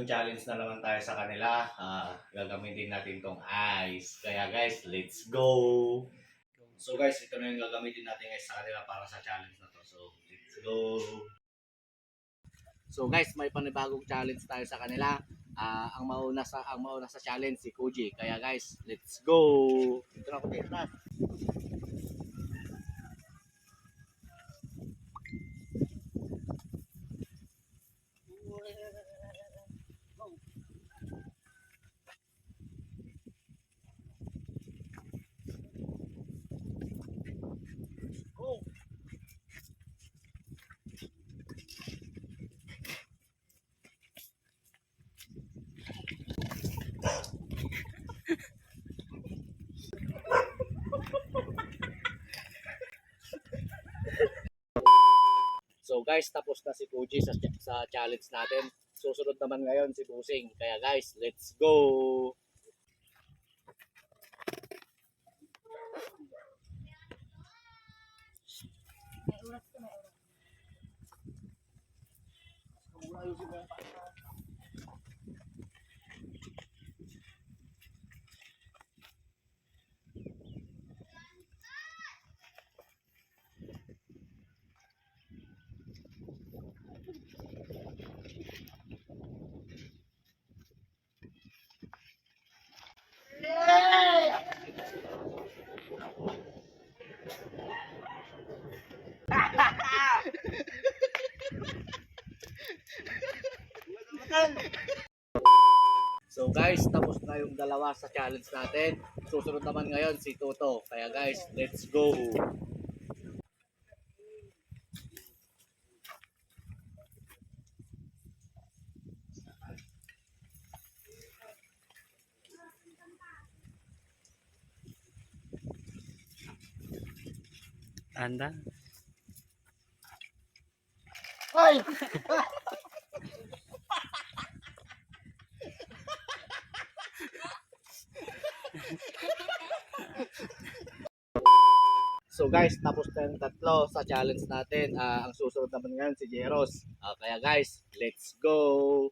panibagong challenge na naman tayo sa kanila. Gagamitin natin tong ice. Kaya guys, let's go! So guys, ito na yung gagamitin natin guys sa kanila para sa challenge na to. So, let's go! So guys, may panibagong challenge tayo sa kanila. Ang mauna sa challenge si Koji. Kaya guys, let's go! Ito na ako dito. So guys, tapos na si Koji sa challenge natin. Susunod naman ngayon si Busing. Kaya guys, let's go! So guys, tapos na yung dalawa sa challenge natin. Susunod naman ngayon si Toto. Kaya guys, let's go! Anda. Ay! So guys, tapos na yung tatlo sa challenge natin. Ang susunod naman ngayon si Jeros. Kaya guys, let's go!